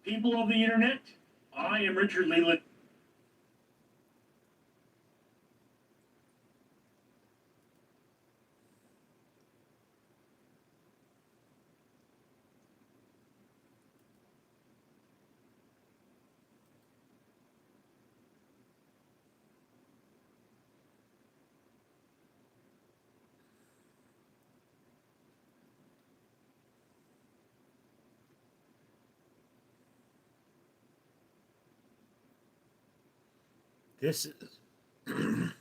People of the internet, I am Richard Leland. This is a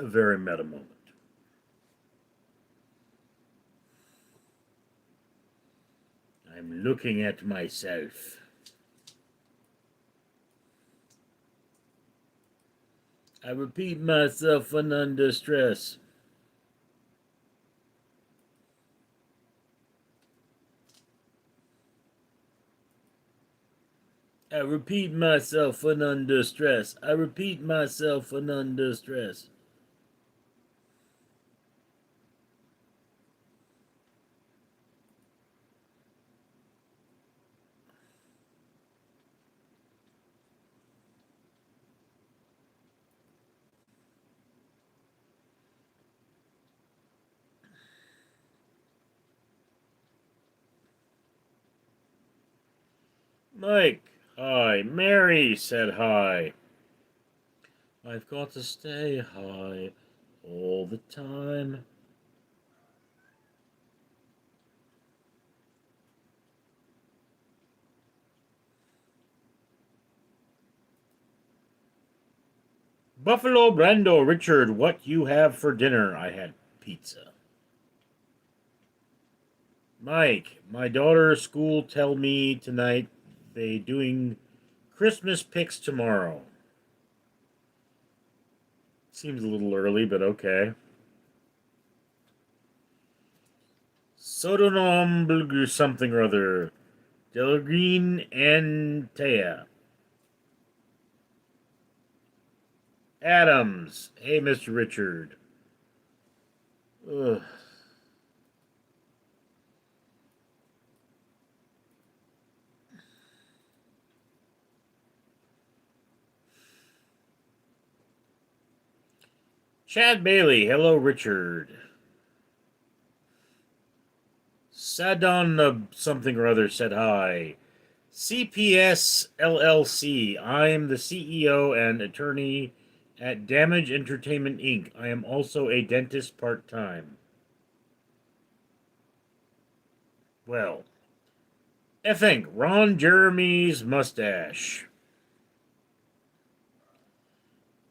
very meta moment. I'm looking at myself. I repeat myself when under stress. I repeat myself when under stress. I repeat myself when under stress. Mike, hi. Mary said hi. I've got to stay high all the time. Buffalo Brando, Richard, what you have for dinner? I had pizza. Mike, my daughter's school tell me tonight they doing Christmas pics tomorrow. Seems a little early, but okay. Sodonom something or other. Delgreen and Taya. Adams. Hey, Mr. Richard. Ugh. Chad Bailey. Hello, Richard. Sadon something or other said hi. CPS LLC. I am the CEO and attorney at Damage Entertainment Inc. I am also a dentist part time. Well, effing Ron Jeremy's mustache.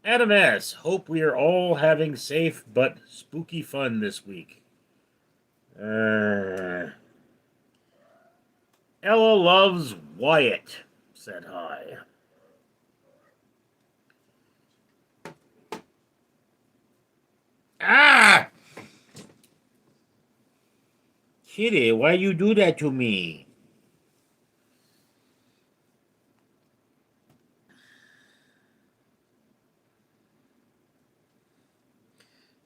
Adam S. Hope we are all having safe but spooky fun this week. Ella loves Wyatt, said hi. Ah! Kitty, why you do that to me?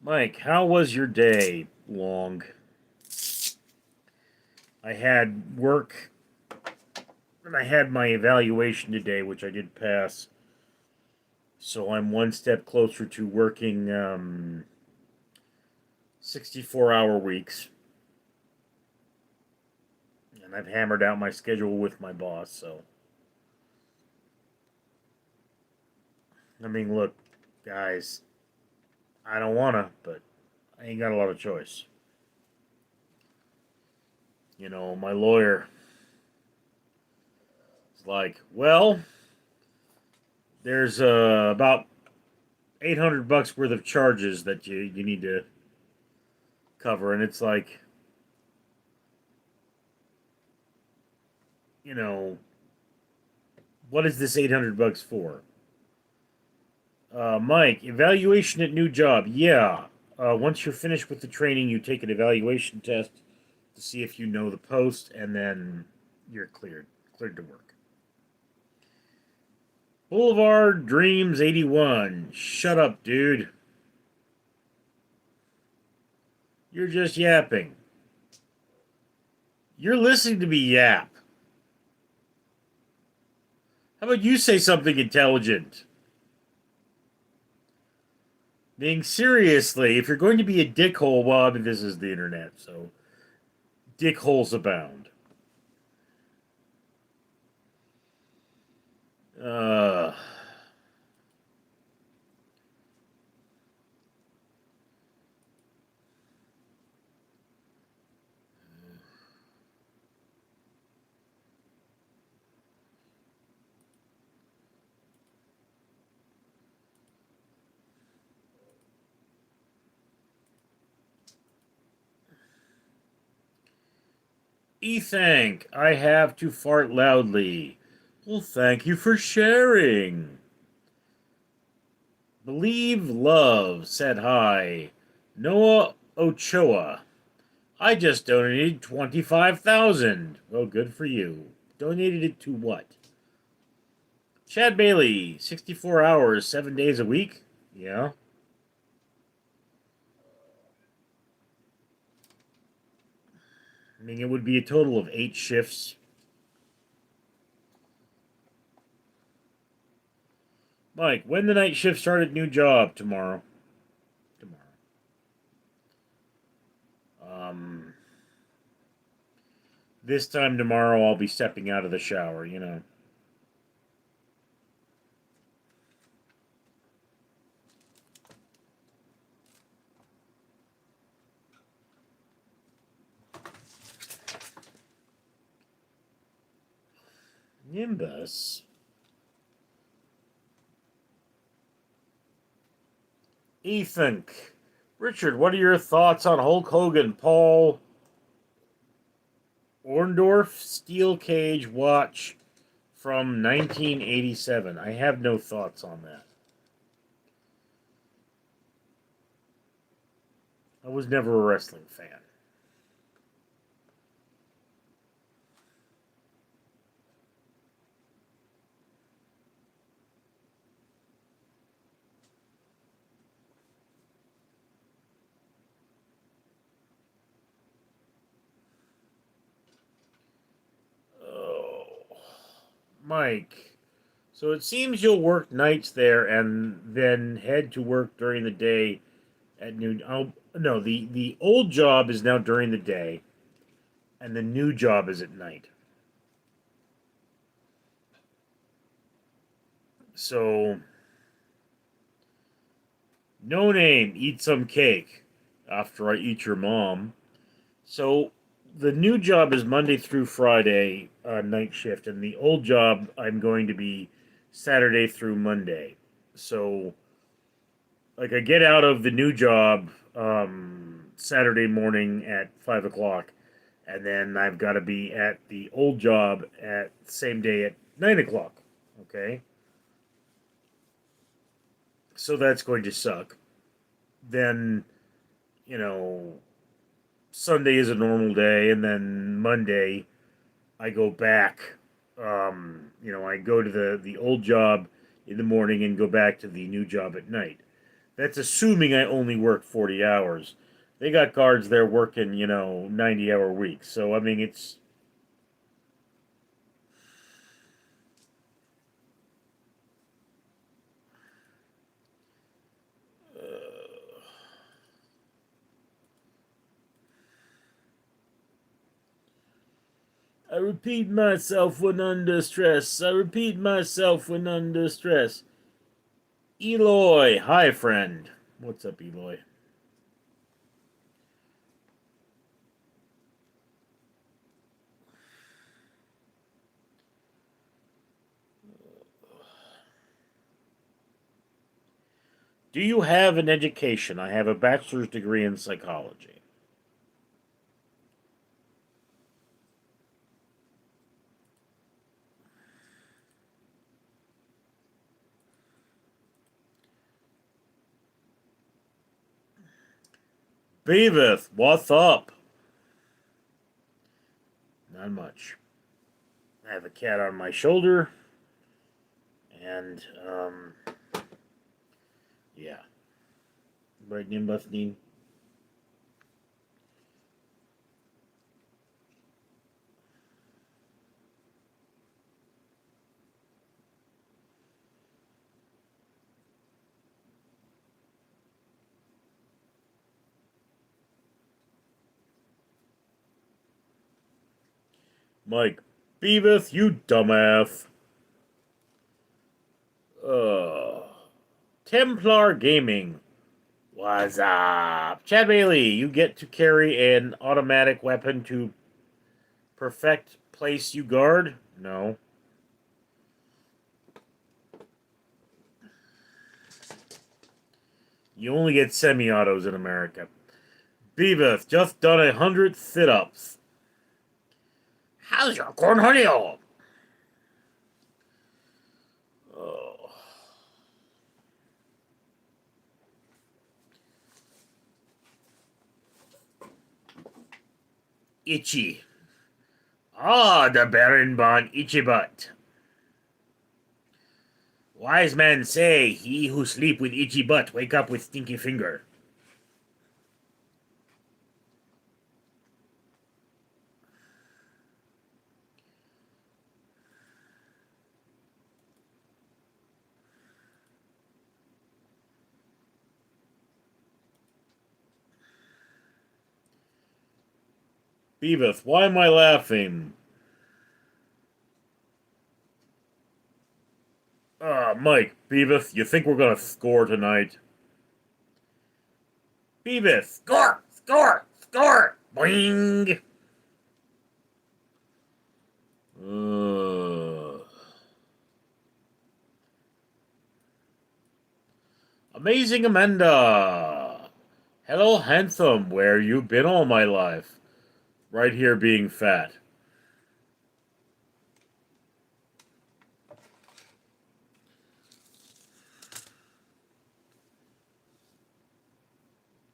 Mike, how was your day? Long. I had work, and I had my evaluation today, which I did pass. So I'm one step closer to working 64-hour weeks. And I've hammered out my schedule with my boss, so. I mean, look, guys, I don't wanna, but I ain't got a lot of choice. You know, my lawyer is like, well, there's about $800 worth of charges that you need to cover, and it's like, you know, what is this $800 for? Mike, evaluation at new job. Yeah. Once you're finished with the training, you take an evaluation test to see if you know the post, and then you're cleared to work. Boulevard Dreams 81. Shut up, dude. You're just yapping. You're listening to me yap. How about you say something intelligent? Being seriously, if you're going to be a dickhole, well, I mean, this is the internet, so dickholes abound. Uh, Ethank, I have to fart loudly. Well, thank you for sharing. Believe Love said hi. Noah Ochoa. I just donated 25,000. Well, good for you. Donated it to what? Chad Bailey, 64 hours, 7 days a week? Yeah. I mean, it would be a total of 8 shifts. Mike, when the night shift started, new job tomorrow. Tomorrow. Um, this time tomorrow, I'll be stepping out of the shower, you know. Nimbus. Ethan. Richard, what are your thoughts on Hulk Hogan, Paul Orndorff steel cage watch from 1987? I have no thoughts on that. I was never a wrestling fan. Oh, Mike. So it seems you'll work nights there and then head to work during the day at noon. Oh, no, the old job is now during the day, and the new job is at night. So, no name, eat some cake after I eat your mom. So, the new job is Monday through Friday night shift, and the old job I'm going to be Saturday through Monday. So, like, I get out of the new job Saturday morning at 5 o'clock, and then I've got to be at the old job at the same day at 9 o'clock. Okay, so that's going to suck. Then, you know, Sunday is a normal day, and then Monday I go back. I go to the old job in the morning and go back to the new job at night. That's assuming I only work 40 hours. They got guards there working, 90-hour weeks. So I mean, it's I repeat myself when under stress. I repeat myself when under stress. Eloy, hi friend. What's up, Eloy? Do you have an education? I have a bachelor's degree in psychology. Beavis, what's up? Not much. I have a cat on my shoulder, and yeah. Right, Nimbusnine. Mike Beavis, you dumbass. Templar Gaming. What's up? Chad Bailey, you get to carry an automatic weapon to perfect place you guard? No. You only get semi-autos in America. Beavis, just done 100 sit-ups. How's your cornholio? Oh. Itchy. Ah, the Baron itchy butt. Wise men say, he who sleep with itchy butt wake up with stinky finger. Beavis, why am I laughing? Mike, Beavis, you think we're gonna score tonight? Beavis, score! Score! Score! Boing! Amazing Amanda! Hello, handsome. Where you been all my life? Right here being fat.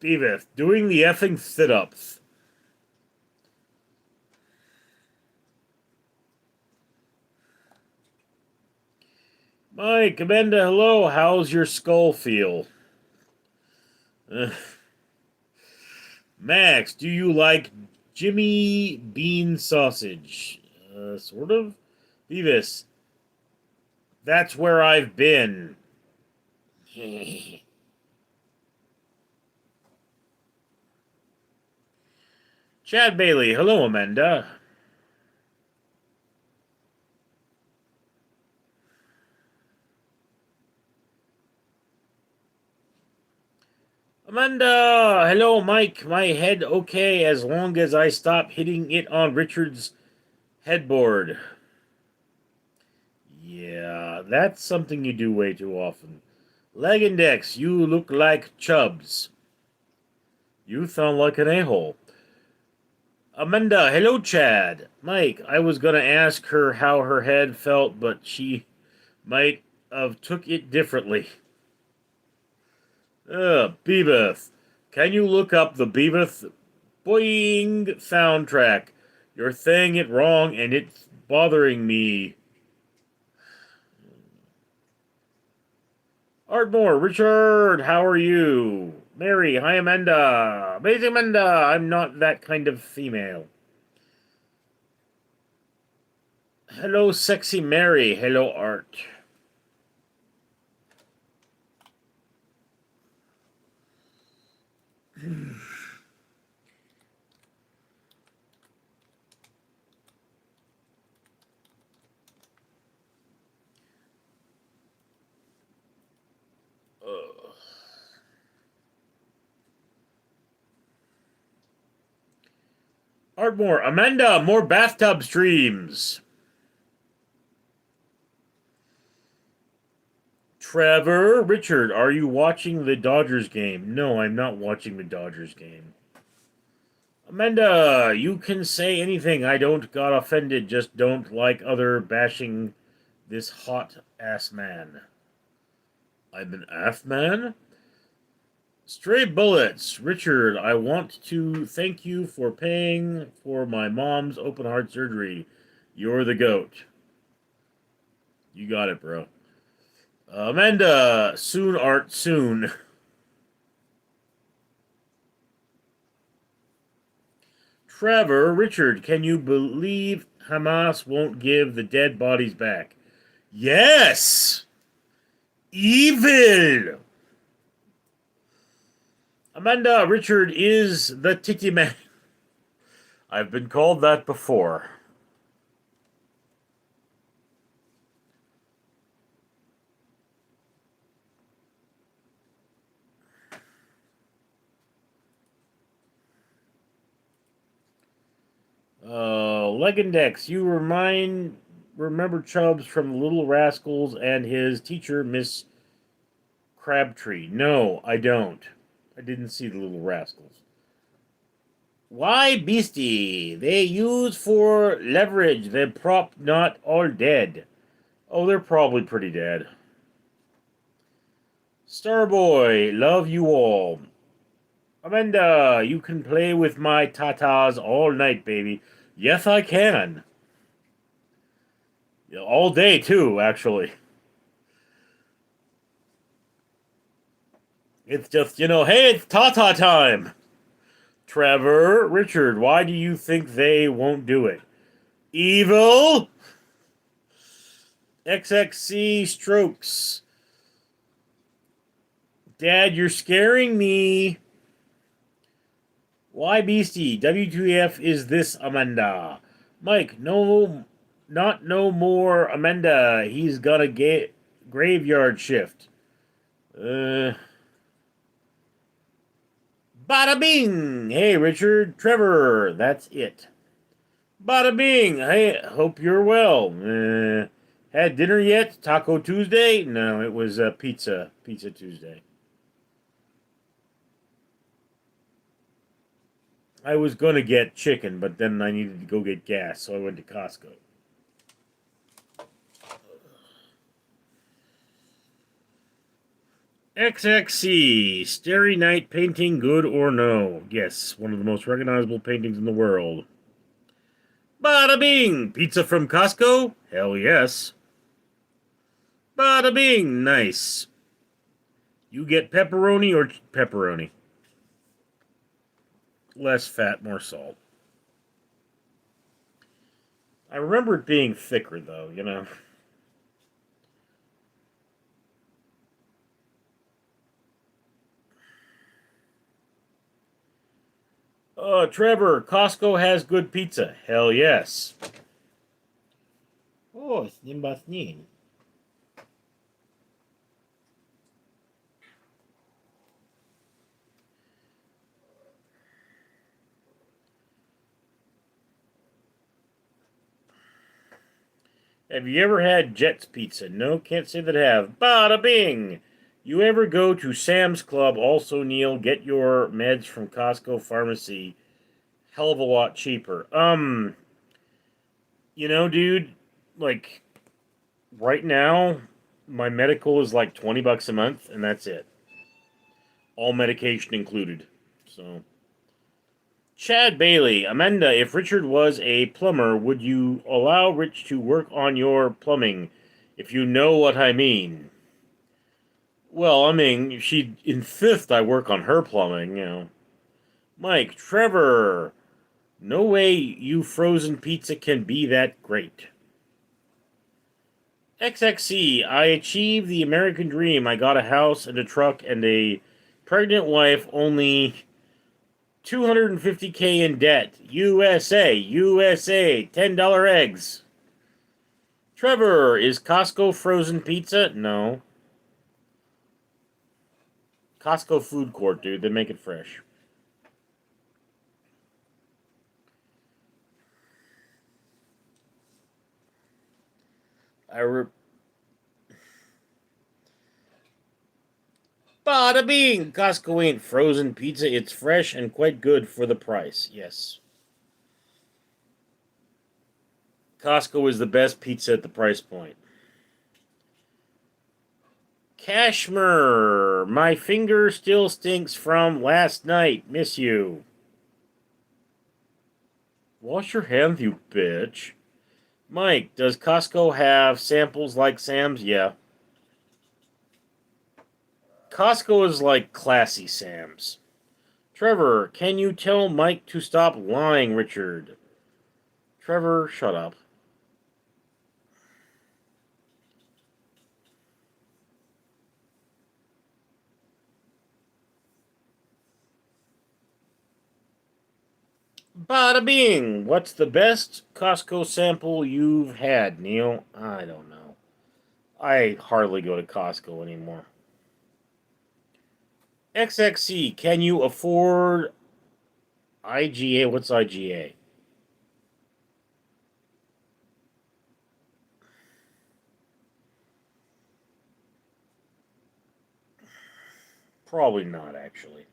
Beavis, doing the effing sit-ups. Mike, Amanda, hello. How's your skull feel? Max, do you like Jimmy Bean sausage? Sort of. Beavis, that's where I've been. Chad Bailey, hello, Amanda. Amanda, hello, Mike. My head okay as long as I stop hitting it on Richard's headboard. Yeah, that's something you do way too often. Leg index, you look like Chubbs. You sound like an a-hole. Amanda, hello, Chad. Mike, I was gonna ask her how her head felt, but she might have took it differently. Beavis. Can you look up the Beavis Boing soundtrack? You're saying it wrong and it's bothering me. Artmore, Richard, how are you? Mary, hi Amanda. Amazing Amanda, I'm not that kind of female. Hello, sexy Mary. Hello, Art. Ardmore, Amanda, more bathtub streams. Trevor, Richard, are you watching the Dodgers game? No, I'm not watching the Dodgers game. Amanda, you can say anything. I don't got offended. Just don't like other bashing this hot ass man. I'm an ass man? Stray Bullets, Richard, I want to thank you for paying for my mom's open heart surgery. You're the goat. You got it, bro. Amanda, soon art soon. Trevor, Richard, can you believe Hamas won't give the dead bodies back? Yes! Evil! Amanda, Richard is the titty man. I've been called that before. Legendex, you remember Chubbs from Little Rascals and his teacher, Miss Crabtree. No, I don't. I didn't see the Little Rascals. Why beastie? They use for leverage. The prop not all dead. Oh, they're probably pretty dead. Starboy, love you all. Amanda, you can play with my tatas all night, baby. Yes, I can. All day, too, actually. It's just, hey, it's tata time. Trevor, Richard, why do you think they won't do it? Evil? XXC Strokes. Dad, you're scaring me. Why Beastie? WTF is this, Amanda? Mike, no, not no more Amanda. He's got a graveyard shift. Bada bing! Hey, Richard, Trevor, that's it. Bada bing! Hey, hope you're well. Had dinner yet? Taco Tuesday? No, it was pizza. Pizza Tuesday. I was going to get chicken, but then I needed to go get gas, so I went to Costco. XXC, Starry Night painting, good or no? Yes, one of the most recognizable paintings in the world. Bada bing! Pizza from Costco? Hell yes. Bada bing! Nice. You get pepperoni or pepperoni? Less fat, more salt. I remember it being thicker, though, Oh, Trevor, Costco has good pizza. Hell yes. Oh, snin. Have you ever had Jet's Pizza? No, can't say that I have. Bada bing! You ever go to Sam's Club? Also, Neil, get your meds from Costco Pharmacy. Hell of a lot cheaper. Dude, like, right now, my medical is like $20 a month, and that's it. All medication included. So. Chad Bailey, Amanda, if Richard was a plumber, would you allow Rich to work on your plumbing? If you know what I mean. Well, I mean, if she insists I work on her plumbing. Mike, Trevor, no way you frozen pizza can be that great. XXC, I achieved the American dream. I got a house and a truck and a pregnant wife, only $250K in debt. USA, USA, $10 eggs. Trevor, is Costco frozen pizza? No. Costco food court, dude. They make it fresh. Bada bing! Costco ain't frozen pizza. It's fresh and quite good for the price. Yes. Costco is the best pizza at the price point. Cashmere, my finger still stinks from last night. Miss you. Wash your hands, you bitch. Mike, does Costco have samples like Sam's? Yeah. Costco is like classy Sam's. Trevor, can you tell Mike to stop lying, Richard? Trevor, shut up. Bada bing! What's the best Costco sample you've had, Neil? I don't know. I hardly go to Costco anymore. XXC, can you afford IGA? What's IGA? Probably not, actually.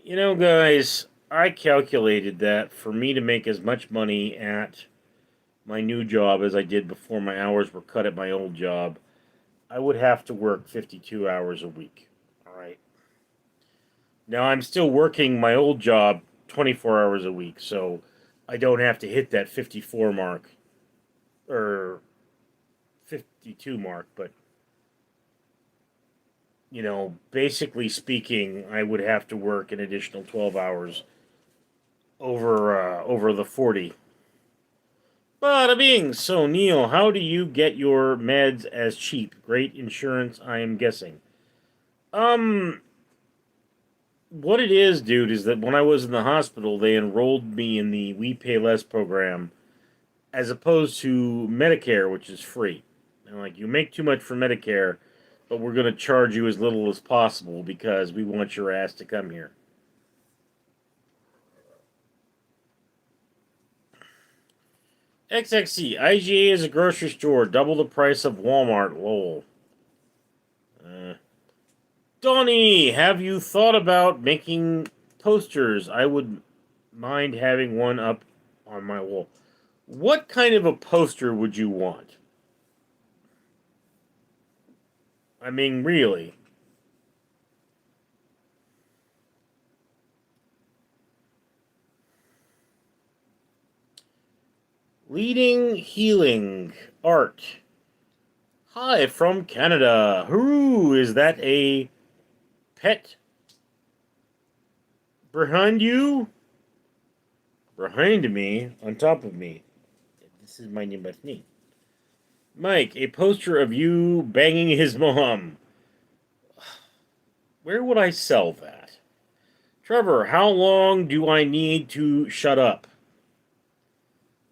You know, guys, I calculated that for me to make as much money at my new job as I did before my hours were cut at my old job, I would have to work 52 hours a week. All right. Now, I'm still working my old job 24 hours a week, so I don't have to hit that 54 mark or 52 mark, but basically speaking, I would have to work an additional 12 hours over the 40. Bada bing. So Neil, how do you get your meds as cheap? Great insurance, I am guessing. Um, what it is, dude, is that when I was in the hospital, they enrolled me in the We Pay Less program, as opposed to Medicare, which is free. And like, you make too much for Medicare, but we're going to charge you as little as possible because we want your ass to come here. XXC, IGA is a grocery store, double the price of Walmart. Lol. Donnie, have you thought about making posters? I would mind having one up on my wall. What kind of a poster would you want? I mean, really. Leading healing art. Hi from Canada. Who is that a pet behind you? Behind me, on top of me. This is my name, but me. Mike, a poster of you banging his mom. Where would I sell that? Trevor, how long do I need to shut up?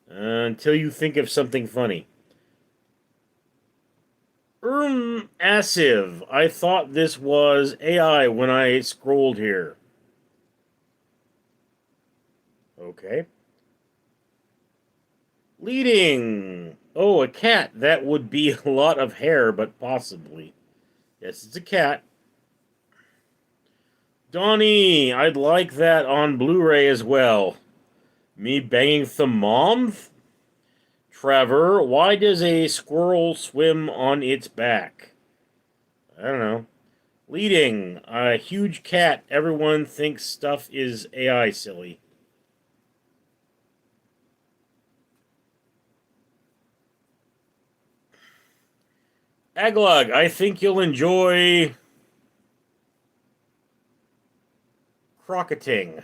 Until you think of something funny. Assive. I thought this was AI when I scrolled here. Okay. Leading. Oh, a cat. That would be a lot of hair, but possibly. Yes, it's a cat. Donnie, I'd like that on Blu-ray as well. Me banging some moms? Trevor, why does a squirrel swim on its back? I don't know. Leading, a huge cat. Everyone thinks stuff is AI silly. Aglug, I think you'll enjoy crocketing.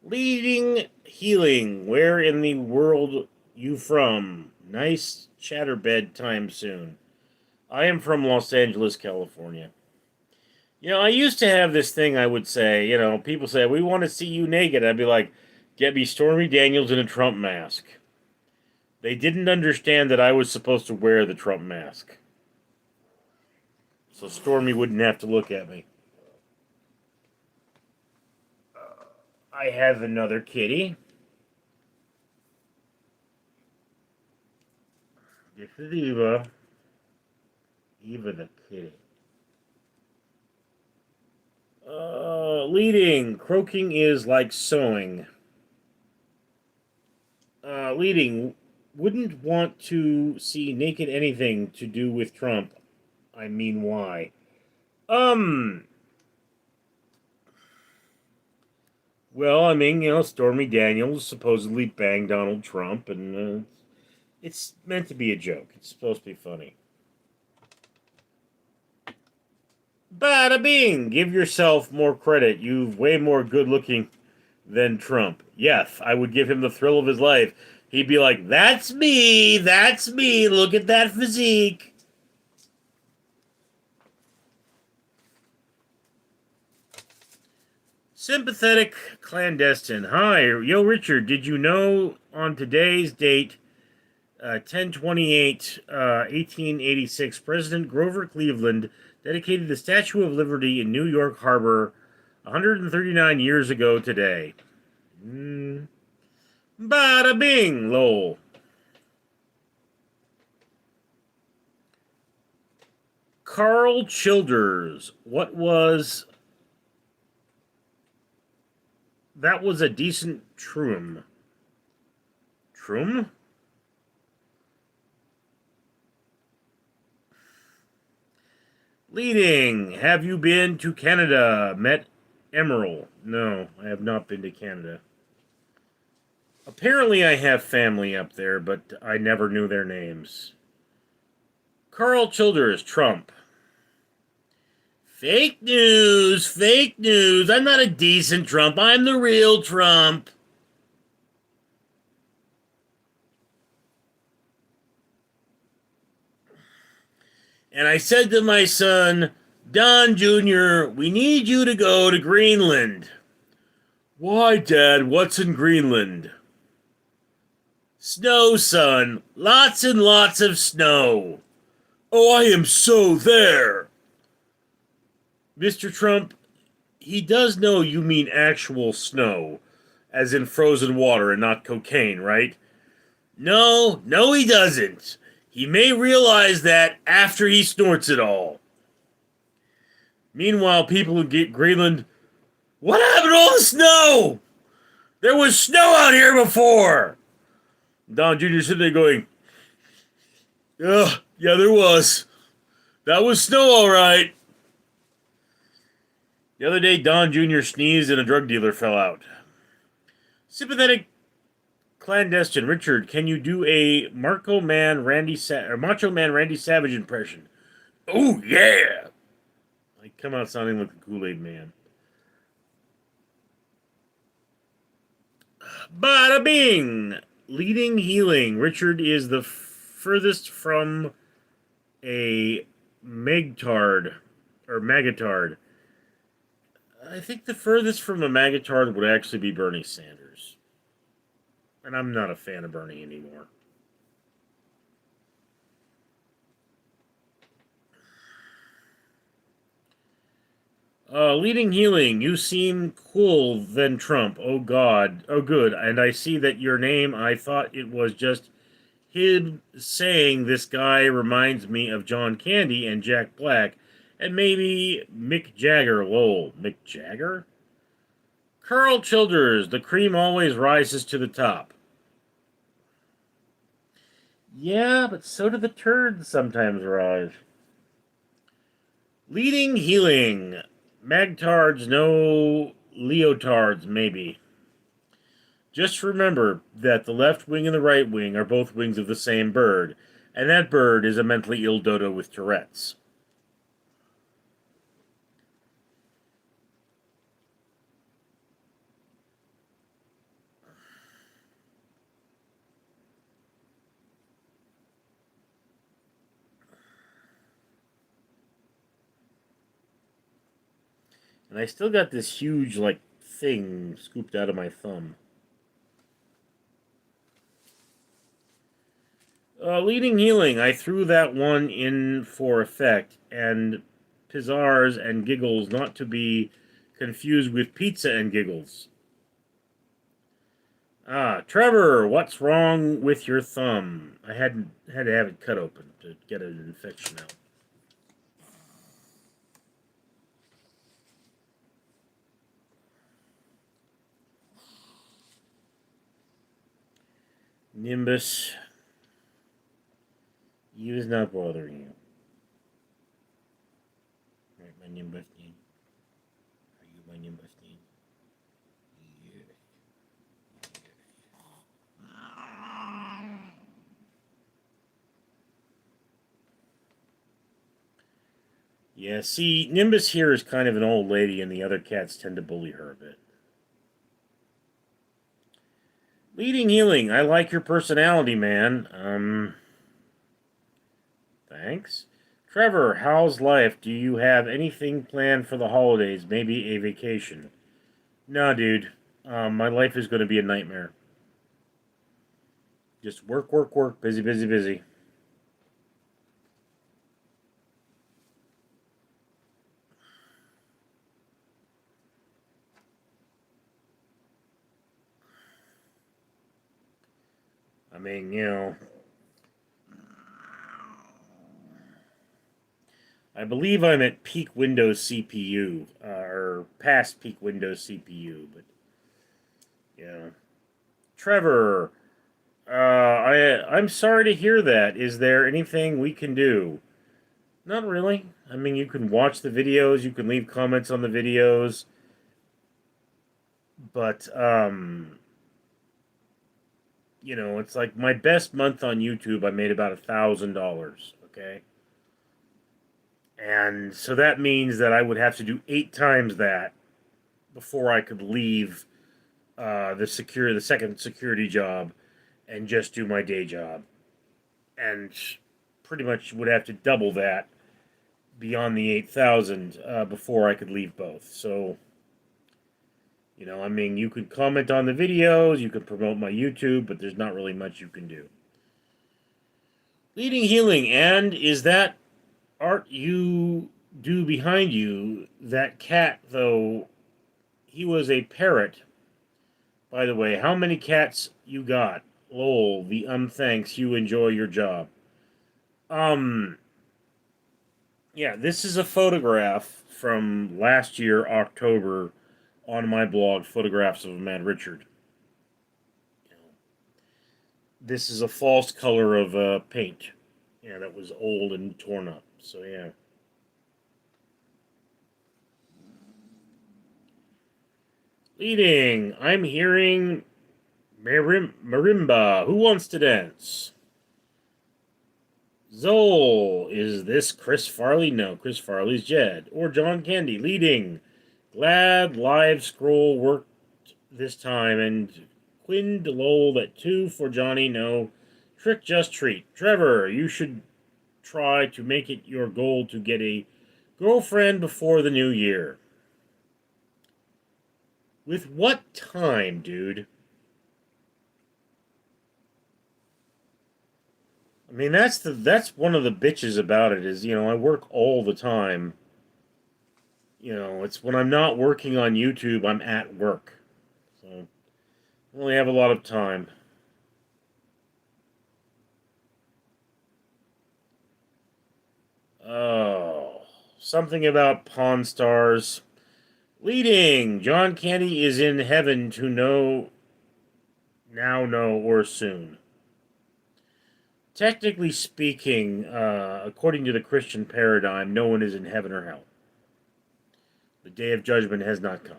Leading healing, where in the world you from? Nice chatterbed time soon. I am from Los Angeles, California. I used to have this thing I would say, people say, we want to see you naked. I'd be like, get me Stormy Daniels in a Trump mask. They didn't understand that I was supposed to wear the Trump mask. So Stormy wouldn't have to look at me. I have another kitty. This is Eva. Eva the kitty. Leading. Croaking is like sewing. Leading. Wouldn't want to see naked anything to do with Trump. I mean, why? Um. Well, I mean, Stormy Daniels supposedly banged Donald Trump, and it's meant to be a joke. It's supposed to be funny. Bada bing! Give yourself more credit. You've way more good looking than Trump. Yes, I would give him the thrill of his life. He'd be like, that's me, look at that physique. Sympathetic clandestine. Hi, yo, Richard, did you know on today's date, 10/28, 1886, President Grover Cleveland dedicated the Statue of Liberty in New York Harbor 139 years ago today. Bada bing, lol. Carl Childers. What was... That was a decent troom. Troom? Leading. Have you been to Canada? Met Emerald. No, I have not been to Canada. Apparently I have family up there, but I never knew their names. Carl Childers, Trump. Fake news, fake news. I'm not a decent Trump. I'm the real Trump. And I said to my son, Don Jr., we need you to go to Greenland. Why, Dad? What's in Greenland? Snow, son. Lots and lots of snow. Oh, I am so there. Mr. Trump, he does know you mean actual snow, as in frozen water and not cocaine, right? No, he doesn't. He may realize that after he snorts it all. Meanwhile, people in Greenland, what happened to all the snow? There was snow out here before. Don Jr. sitting there going, yeah, there was. That was snow, all right. The other day, Don Jr. sneezed and a drug dealer fell out. Sympathetic clandestine. Richard, can you do a Macho Man Randy Savage impression? Oh, yeah. I come out sounding like the Kool-Aid Man. Bada bing! Leading healing. Richard is the furthest from a Megtard or Magatard. I think the furthest from a Magatard would actually be Bernie Sanders. And I'm not a fan of Bernie anymore. Leading healing. You seem cool than Trump. Oh, God. Oh, good. And I see that your name, I thought it was just him saying this guy reminds me of John Candy and Jack Black. And maybe Mick Jagger. Lol. Mick Jagger? Carl Childers. The cream always rises to the top. Yeah, but so do the turds sometimes rise. Leading healing. Magtards, no leotards, maybe. Just remember that the left wing and the right wing are both wings of the same bird, and that bird is a mentally ill dodo with Tourette's. And I still got this huge, thing scooped out of my thumb. Leading healing. I threw that one in for effect, and pizzazz and giggles not to be confused with pizza and giggles. Trevor, what's wrong with your thumb? I had to have it cut open to get an infection out. Nimbus, you is not bothering you. Right, my Nimbus name. Are you my Nimbus name? Yes. Yeah, see, Nimbus here is kind of an old lady, and the other cats tend to bully her a bit. Leading healing. I like your personality, man. Thanks. Trevor, how's life? Do you have anything planned for the holidays? Maybe a vacation? No, dude. My life is going to be a nightmare. Just work, work, work. Busy, busy, busy. I mean, I believe I'm at peak Windows CPU, or past peak Windows CPU, but yeah. Trevor, I'm sorry to hear that. Is there anything we can do? Not really. I mean, you can watch the videos, you can leave comments on the videos, but it's like my best month on YouTube. I made about $1,000. Okay, and so that means that I would have to do 8 times that before I could leave the second security job, and just do my day job, and pretty much would have to double that beyond the 8,000 before I could leave both. So, I mean, you could comment on the videos, you could promote my YouTube, but there's not really much you can do. Leading healing, and is that art you do behind you? That cat, though, he was a parrot. By the way, how many cats you got? Lol, the thanks, you enjoy your job. Um, yeah, this is a photograph from last year, October, on my blog, Photographs of a Mad Richard. This is a false color of paint. Yeah, that was old and torn up. So, yeah. Leading, I'm hearing marimba. Who wants to dance? Zol, is this Chris Farley? No, Chris Farley's Jed. Or John Candy. Leading, glad live scroll worked this time. And Quinn DeLole at 2 for Johnny. No, trick just treat. Trevor, you should try to make it your goal to get a girlfriend before the new year. With what time, dude? I mean, that's one of the bitches about it is, I work all the time. It's when I'm not working on YouTube, I'm at work. So I only have a lot of time. Oh, something about Pawn Stars. Leading, John Candy is in heaven to know, now know, or soon. Technically speaking, according to the Christian paradigm, no one is in heaven or hell. The day of judgment has not come.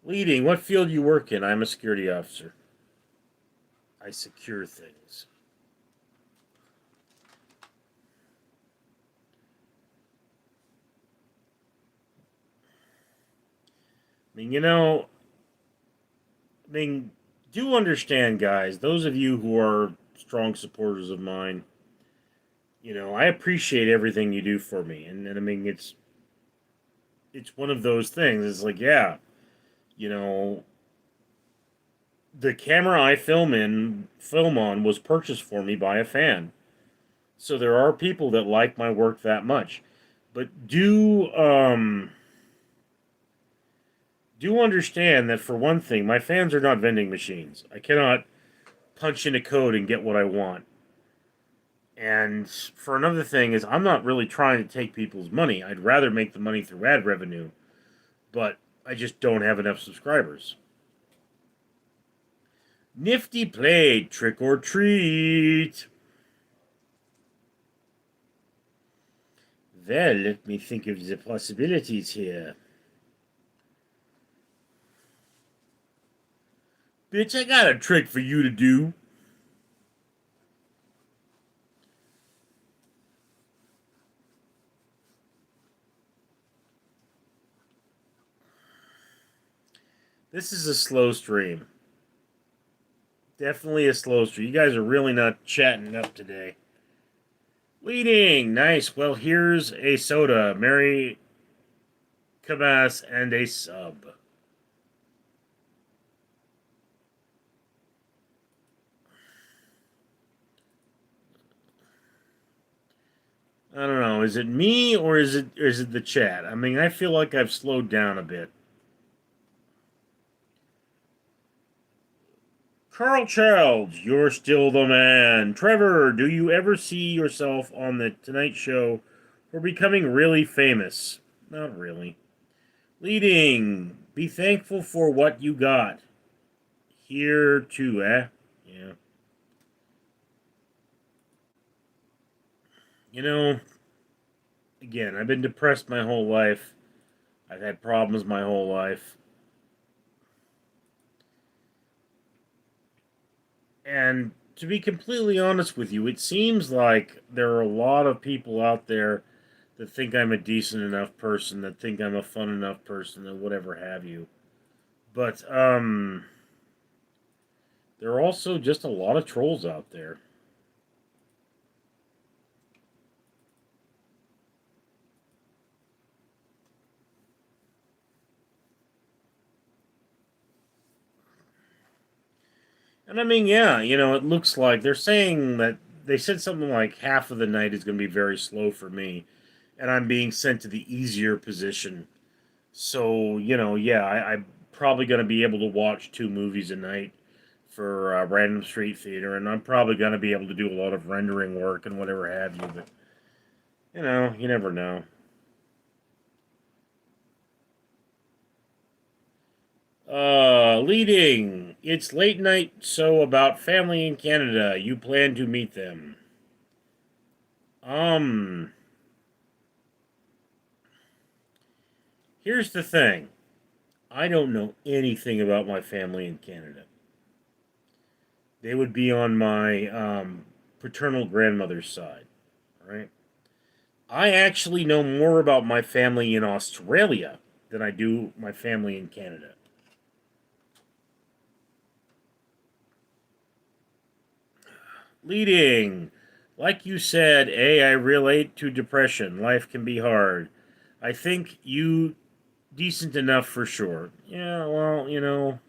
Leading, what field you work in? I'm a security officer. I secure things. I mean, do understand, guys, those of you who are strong supporters of mine, I appreciate everything you do for me. And I mean, it's one of those things. It's like, yeah, you know, the camera I film on was purchased for me by a fan. So there are people that like my work that much. But do understand that, for one thing, my fans are not vending machines. I cannot punch in a code and get what I want. And for another thing is, I'm not really trying to take people's money. I'd rather make the money through ad revenue, but I just don't have enough subscribers. Nifty played Trick or Treat. Well, let me think of the possibilities here. Bitch, I got a trick for you to do. This is a slow stream. Definitely a slow stream. You guys are really not chatting up today. Leading. Nice. Well, here's a soda. Mary Cabas and a sub. I don't know. Is it me or is it the chat? I mean, I feel like I've slowed down a bit. Carl Childs, you're still the man. Trevor, do you ever see yourself on the Tonight Show for becoming really famous? Not really. Leading, be thankful for what you got. Here too, eh? Yeah. You know, again, I've been depressed my whole life. I've had problems my whole life. And to be completely honest with you, it seems like there are a lot of people out there that think I'm a decent enough person, that think I'm a fun enough person, and whatever have you. But there are also just a lot of trolls out there. And I mean, yeah, it looks like they're saying that they said something like half of the night is going to be very slow for me, and I'm being sent to the easier position. So, yeah, I'm probably going to be able to watch two movies a night for Random Street Theater, and I'm probably going to be able to do a lot of rendering work and whatever have you, but, you never know. Leading. It's late night, so about family in Canada. You plan to meet them. Um, Here's the thing. I don't know anything about my family in Canada. They would be on my paternal grandmother's side, right? I actually know more about my family in Australia than I do my family in Canada. Leading. Like you said, I relate to depression. Life can be hard. I think you decent enough for sure. Yeah, well,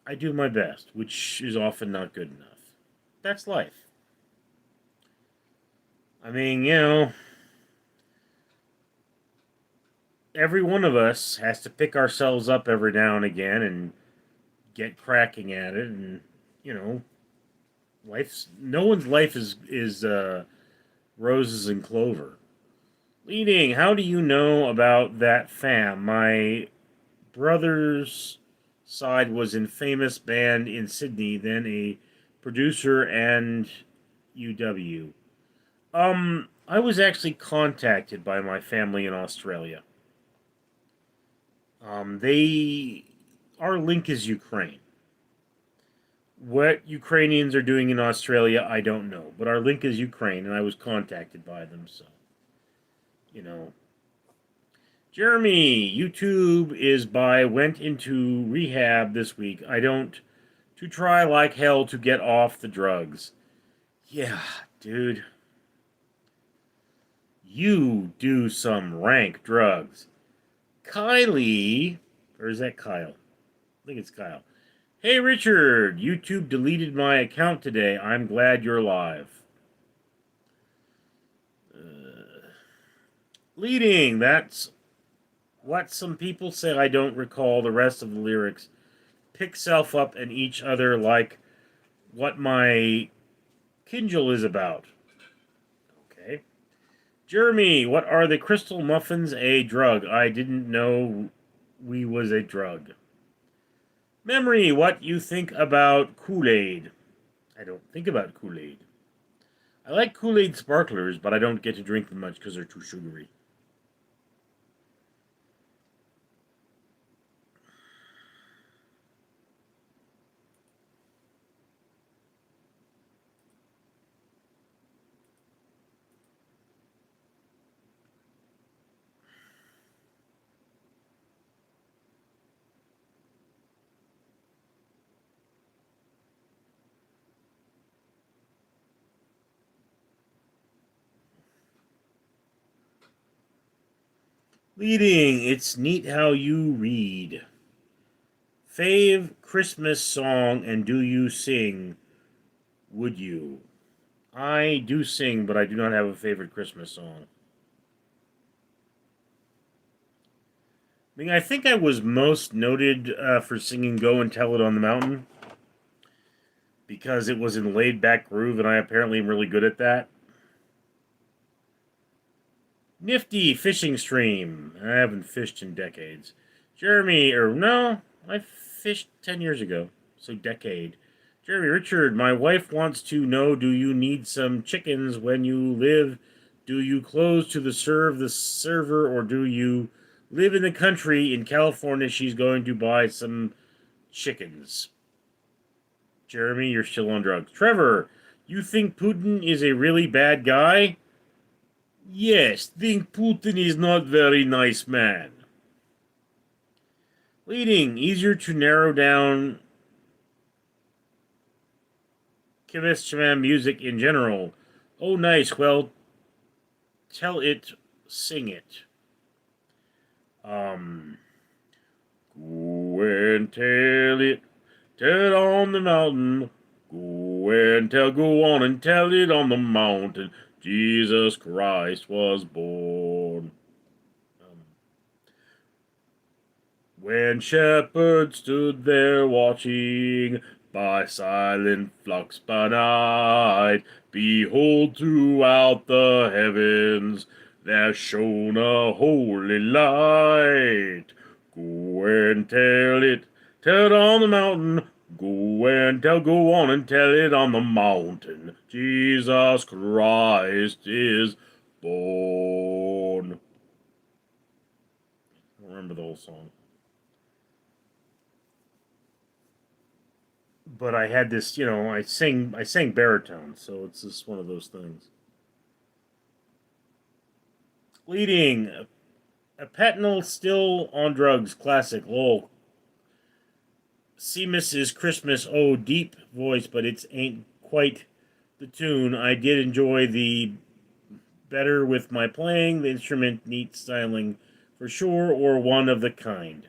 I do my best, which is often not good enough. That's life. I mean, every one of us has to pick ourselves up every now and again and get cracking at it. And you know, life's no one's life is roses and clover. Leading, how do you know about that fam? My brother's side was in famous band in Sydney, then a producer and UW. I was actually contacted by my family in Australia. They Our link is Ukraine. What Ukrainians are doing in Australia, I don't know, but our link is Ukraine, and I was contacted by them. So, you know, Jeremy, YouTube is by went into rehab this week. I don't to try like hell to get off the drugs. Yeah, dude, you do some rank drugs. Kylie, or is that Kyle? I think it's Kyle. Hey Richard, YouTube deleted my account today. I'm glad you're live. Leading, that's what some people say. I don't recall the rest of the lyrics. Pick self up and each other like what my Kindle is about. Okay. Jeremy, what are the crystal muffins a drug? I didn't know we was a drug. Memory, what you think about Kool-Aid? I don't think about Kool-Aid. I like Kool-Aid sparklers, but I don't get to drink them much because they're too sugary. Leading, it's neat how you read. Fave Christmas song and do you sing? Would you? I do sing, but I do not have a favorite Christmas song. I mean, I think I was most noted for singing Go and Tell It on the Mountain because it was in laid back groove, and I apparently am really good at that. Nifty fishing stream. I haven't fished in decades. Jeremy, or no, I fished 10 years ago, so decade. Jeremy Richard, my wife wants to know, do you need some chickens when you live? Do you close to the server, or do you live in the country in California? She's going to buy some chickens. Jeremy, you're still on drugs. Trevor, you think Putin is a really bad guy? Yes, think Putin is not very nice man. Leading, easier to narrow down Kivishman music in general. Oh, nice. Well, tell it, sing it. Go and tell it on the mountain. Go on and tell it on the mountain. Jesus Christ was born. When shepherds stood there watching by silent flocks by night, behold, throughout the heavens there shone a holy light. Go and tell it on the mountain. Go on and tell it on the mountain. Jesus Christ is born. I don't remember the whole song. But I had this, I sang baritone, so it's just one of those things. Leading, a Petinal still on drugs, classic, lol. Seamus is Christmas, oh, deep voice, but it ain't quite the tune. I did enjoy the better with my playing, the instrument, neat styling for sure, or one of the kind.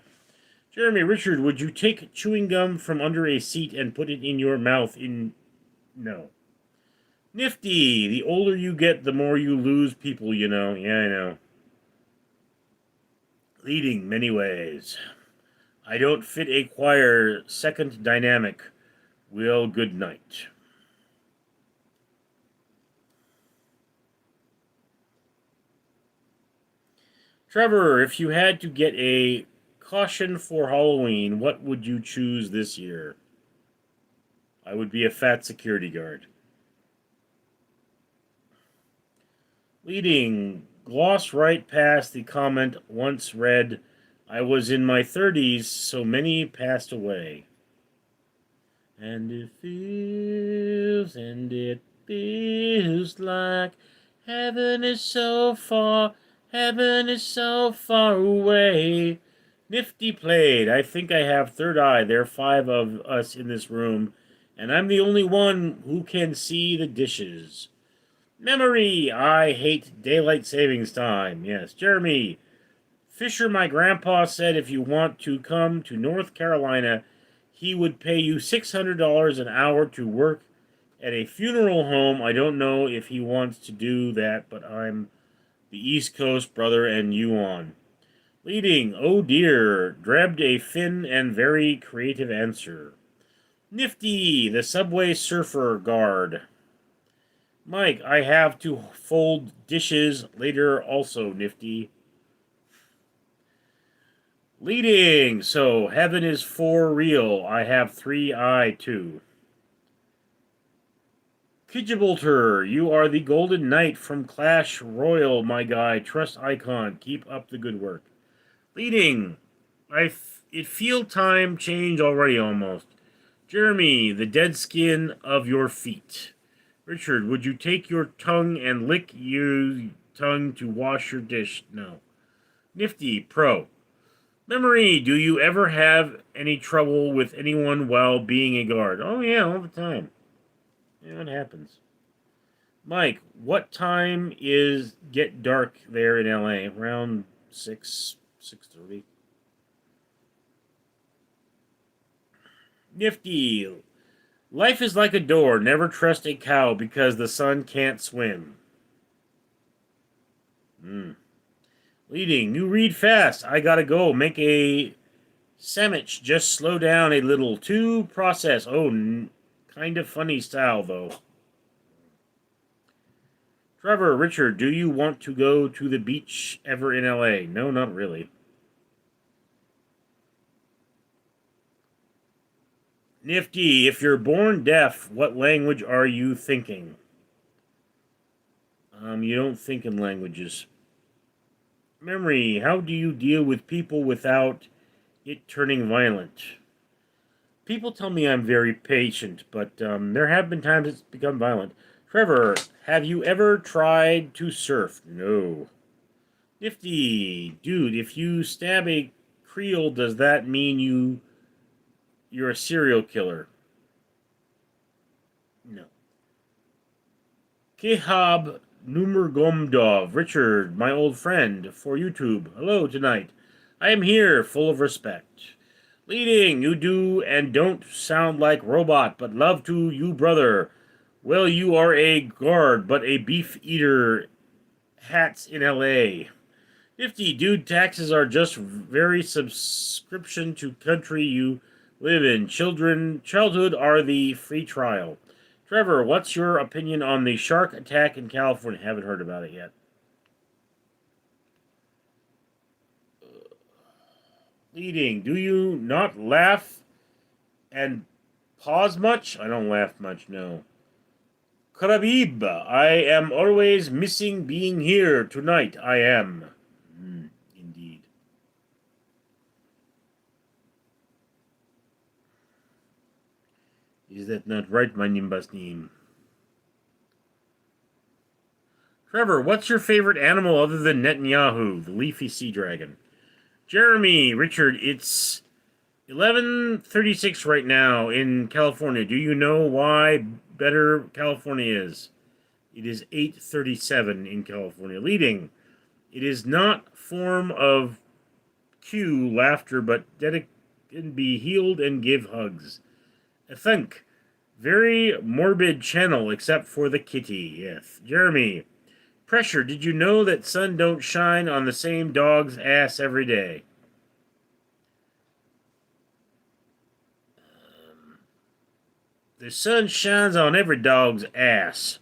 Jeremy Richard, would you take chewing gum from under a seat and put it in your mouth? No. Nifty, the older you get, the more you lose people, you know. Yeah, I know. Leading many ways. I don't fit a choir. Second dynamic. Well, good night. Trevor, if you had to get a caution for Halloween, what would you choose this year? I would be a fat security guard. Leading, gloss right past the comment once read, I was in my 30s, so many passed away. And it feels like heaven is so far away. Nifty played. I think I have third eye. There are 5 of us in this room, and I'm the only one who can see the dishes. Memory. I hate daylight savings time. Yes, Jeremy. Fisher, my grandpa said if you want to come to North Carolina, he would pay you $600 an hour to work at a funeral home. I don't know if he wants to do that, but I'm the East Coast brother and you on. Leading, oh dear, drabbed a thin and very creative answer. Nifty, the subway surfer guard. Mike, I have to fold dishes later also, Nifty. Leading, so heaven is for real. I have 3 too. Kijibolter, you are the Golden Knight from Clash Royale, my guy. Trust icon. Keep up the good work. Leading, it feel time change already almost. Jeremy, the dead skin of your feet. Richard, would you take your tongue and lick your tongue to wash your dish? No. Nifty, pro. Memory, do you ever have any trouble with anyone while being a guard? Oh, yeah, all the time. Yeah, it happens. Mike, what time is get dark there in LA? Around 6:30. Nifty. Life is like a door. Never trust a cow because the sun can't swim. Leading, you read fast. I gotta go. Make a sandwich. Just slow down a little. To process. Oh, kind of funny style, though. Trevor, Richard, do you want to go to the beach ever in LA? No, not really. Nifty, if you're born deaf, what language are you thinking? You don't think in languages. Memory, how do you deal with people without it turning violent? People tell me I'm very patient, but there have been times it's become violent. Trevor, have you ever tried to surf? No. Nifty, dude, if you stab a Creole, does that mean you're a serial killer? No. Kehab Numergomdov, Richard, my old friend, for YouTube. Hello tonight. I am here, full of respect. Leading, you do and don't sound like robot, but love to you, brother. Well, you are a guard, but a beef eater. Hats in LA. Nifty, dude, taxes are just very subscription to country you live in. Childhood are the free trial. Trevor, what's your opinion on the shark attack in California? Haven't heard about it yet. Leading, do you not laugh and pause much? I don't laugh much, no. Karabib, I am always missing being here. Tonight I am. Indeed. Is that not right, my Nimbus name? Trevor, what's your favorite animal other than Netanyahu, the leafy sea dragon? Jeremy, Richard, it's 11:36 right now in California. Do you know why better California is? It is 8:37 in California. Leading, it is not form of Q laughter, but can be healed and give hugs. I think very morbid channel, except for the kitty. Yes, Jeremy. Pressure. Did you know that sun don't shine on the same dog's ass every day? The sun shines on every dog's ass.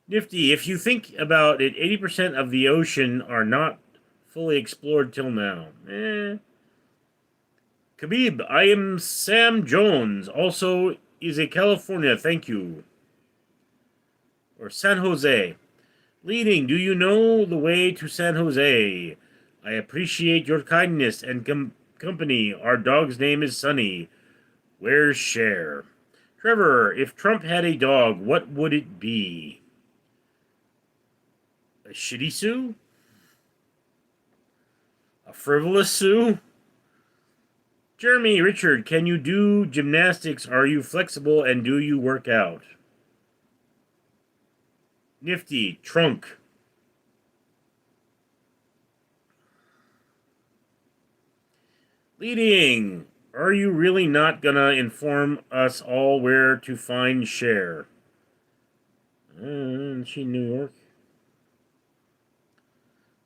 Nifty, if you think about it, 80% of the ocean are not fully explored till now. Khabib, I am Sam Jones, also is a California, thank you. Or San Jose. Leading, do you know the way to San Jose? I appreciate your kindness and company. Our dog's name is Sunny. Where's Cher? Trevor, if Trump had a dog, what would it be? A shitty Sue? A frivolous Sue? Jeremy, Richard, can you do gymnastics? Are you flexible and do you work out? Nifty, trunk. Leading, are you really not gonna inform us all where to find Cher? Is she in New York?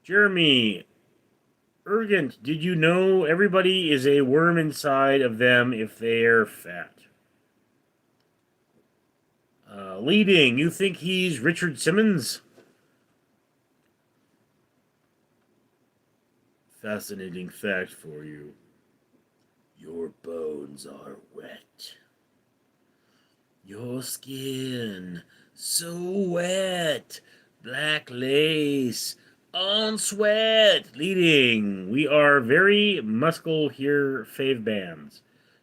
Jeremy, Urgent, did you know everybody is a worm inside of them if they're fat? Leading, you think he's Richard Simmons? Fascinating fact for you. Your bones are wet. Your skin so wet. Black lace on sweat. Leading, we are very muscle here, fave bands.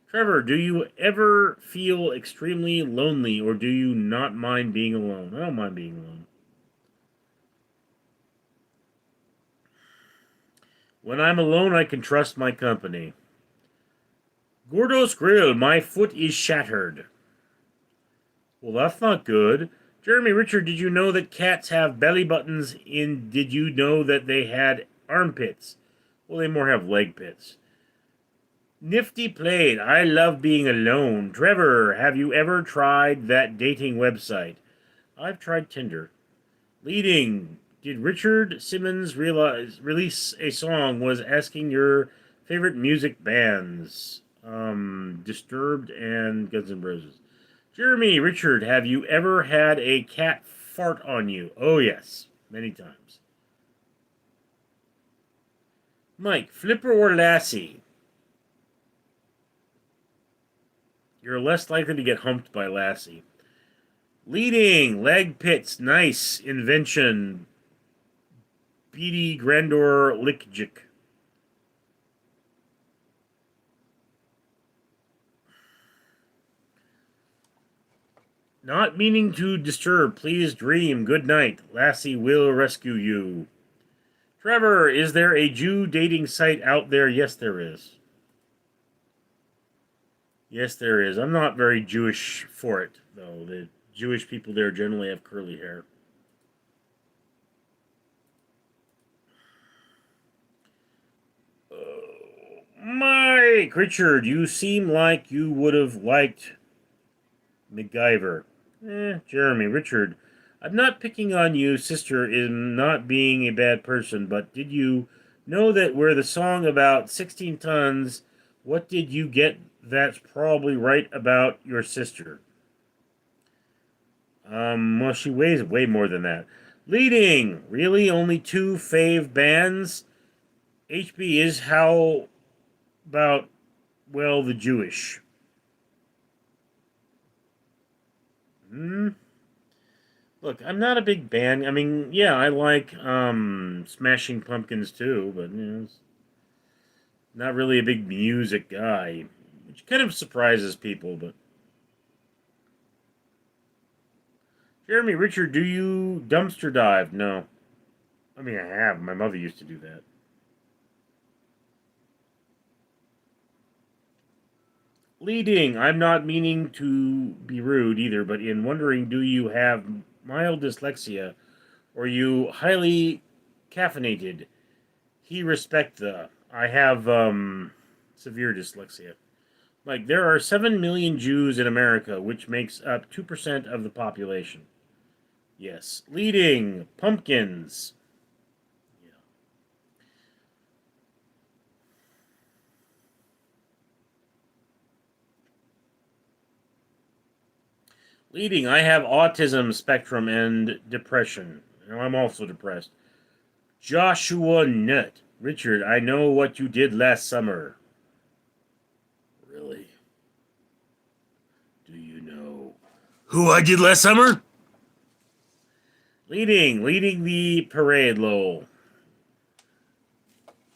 Trevor, do you ever feel extremely lonely or do you not mind being alone? I don't mind being alone. When I'm alone, I can trust my company. Gordo's Grill, my foot is shattered. Well, that's not good. Jeremy, Richard, did you know that cats have belly buttons in... Did you know that they had armpits? Well, they more have leg pits. Nifty played. I love being alone. Trevor, have you ever tried that dating website? I've tried Tinder. Leading. Did Richard Simmons release a song was asking your favorite music bands? Disturbed and Guns N' Roses. Jeremy, Richard, have you ever had a cat fart on you? Oh, yes, many times. Mike, Flipper or Lassie? You're less likely to get humped by Lassie. Leading, leg pits, nice invention. Beady Grandor Lickjick. Not meaning to disturb, please dream. Good night. Lassie will rescue you. Trevor, is there a Jew dating site out there? Yes, there is. Yes, there is. I'm not very Jewish for it, though. The Jewish people there generally have curly hair. Mike, Richard, you seem like you would have liked MacGyver. Jeremy, Richard, I'm not picking on you, sister, in not being a bad person, but did you know that where the song about 16 tons, what did you get that's probably right about your sister? Well, she weighs way more than that. Leading, really only two fave bands? HB is how about, well, the Jewish? Hmm? Look, I'm not a big band. I mean, yeah, I like Smashing Pumpkins too, but not really a big music guy, which kind of surprises people. But Jeremy, Richard, do you dumpster dive? No, I mean I have. My mother used to do that. Leading, I'm not meaning to be rude either, but in wondering, do you have mild dyslexia or you highly caffeinated? He respect the. I have severe dyslexia. Like there are 7 million Jews in America, which makes up 2% of the population. Yes, leading pumpkins. Yeah. Leading. I have autism spectrum and depression. I'm also depressed. Joshua Nutt. Richard, I know what you did last summer. Really? Do you know who I did last summer? Leading the parade, lol.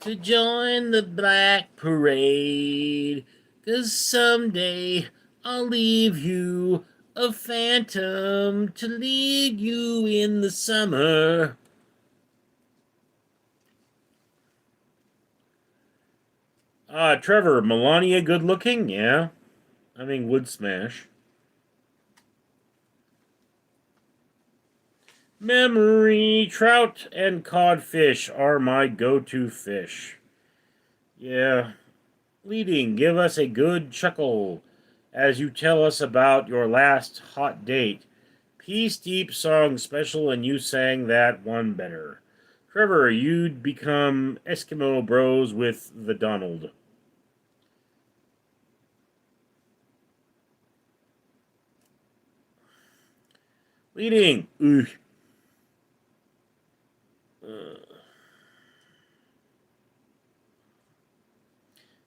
To join the black parade, 'cause someday I'll leave you a phantom to lead you in the summer. Trevor, Melania good looking? Yeah. I mean, would smash. Memory, trout, and codfish are my go to fish. Yeah. Leading, give us a good chuckle as you tell us about your last hot date. Peace Deep song special, and you sang that one better. Trevor, you'd become Eskimo Bros with the Donald. Leading, ugh. Uh,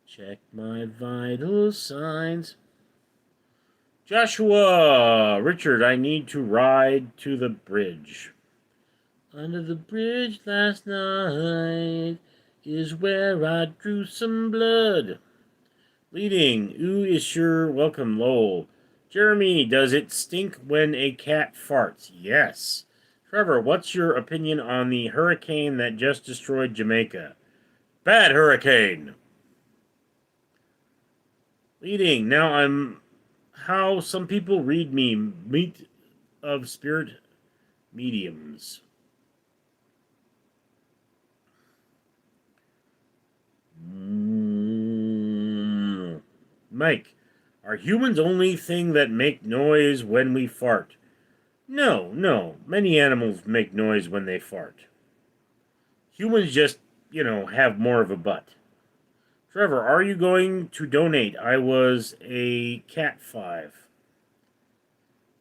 check my vital signs. Joshua, Richard, I need to ride to the bridge. Under the bridge last night is where I drew some blood. Leading, ooh is sure welcome, lol. Jeremy, does it stink when a cat farts? Yes. Trevor, what's your opinion on the hurricane that just destroyed Jamaica? Bad hurricane. Leading, now I'm how some people read me, meat of spirit mediums. Mike, are humans only thing that make noise when we fart? No, no. Many animals make noise when they fart. Humans just, have more of a butt. Trevor, are you going to donate? I was a cat 5.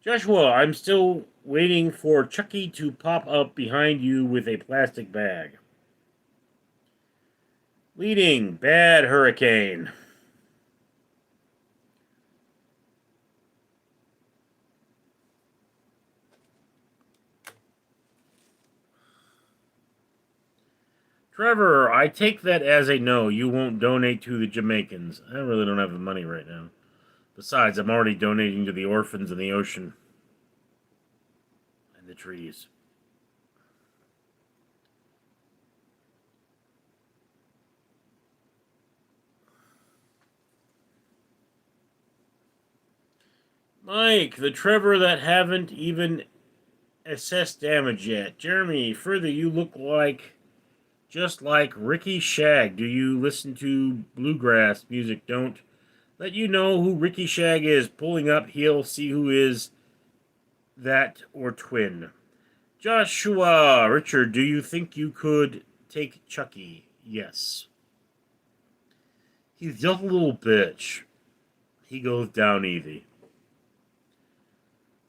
Joshua, I'm still waiting for Chucky to pop up behind you with a plastic bag. Leading, bad hurricane. Trevor, I take that as a no. You won't donate to the Jamaicans. I really don't have the money right now. Besides, I'm already donating to the orphans in the ocean and the trees. Mike, the Trevor that haven't even assessed damage yet. Jeremy, further, you look like just like Ricky Shag. Do you listen to bluegrass music? Don't let you know who Ricky Shag is. Pulling up, he'll see who is that or twin. Joshua, Richard, do you think you could take Chucky? Yes. He's just a little bitch. He goes down easy.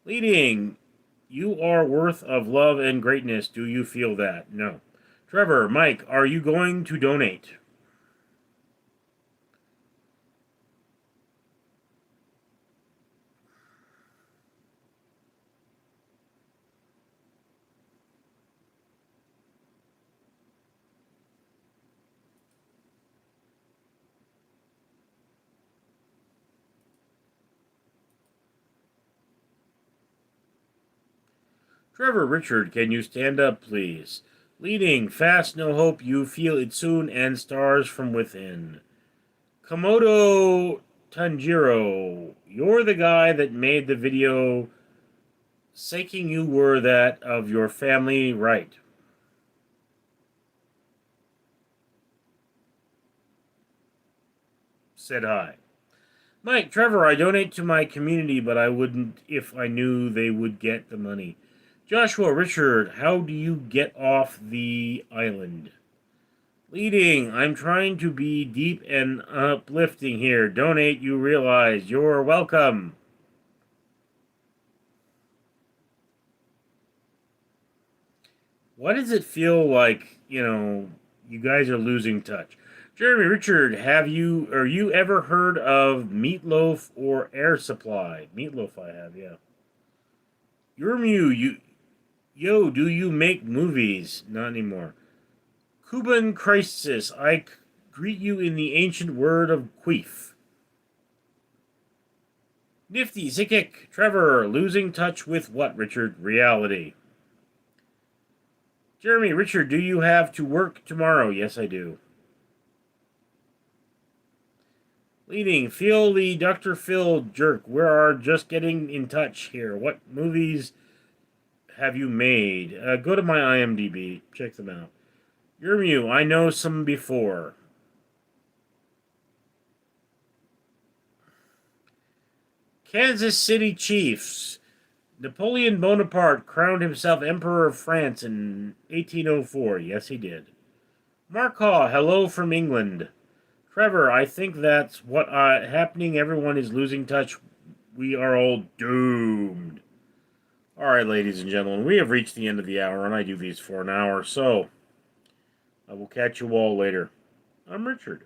Leading, you are worth of love and greatness. Do you feel that? No. Trevor, Mike, are you going to donate? Trevor, Richard, can you stand up, please? Leading, fast, no hope, you feel it soon, and stars from within. Komodo Tanjiro, you're the guy that made the video saying you were that of your family, right? Said hi. Mike, Trevor, I donate to my community, but I wouldn't if I knew they would get the money. Joshua, Richard, how do you get off the island? Leading, I'm trying to be deep and uplifting here. Donate, you realize. You're welcome. Why does it feel like, you guys are losing touch? Jeremy, Richard, you ever heard of Meatloaf or Air Supply? Meatloaf I have, yeah. Urmu, yo, do you make movies? Not anymore. Cuban Crisis, greet you in the ancient word of queef. Nifty, Sikik, Trevor, losing touch with what, Richard? Reality. Jeremy, Richard, do you have to work tomorrow? Yes, I do. Leading, Phil the Dr. Phil jerk. We are just getting in touch here. What movies have you made? Go to my IMDb. Check them out. Yermu, I know some before. Kansas City Chiefs. Napoleon Bonaparte crowned himself Emperor of France in 1804. Yes, he did. Markaw, hello from England. Trevor, I think that's what happening. Everyone is losing touch. We are all doomed. All right, ladies and gentlemen, we have reached the end of the hour, and I do these for an hour, so I will catch you all later. I'm Richard.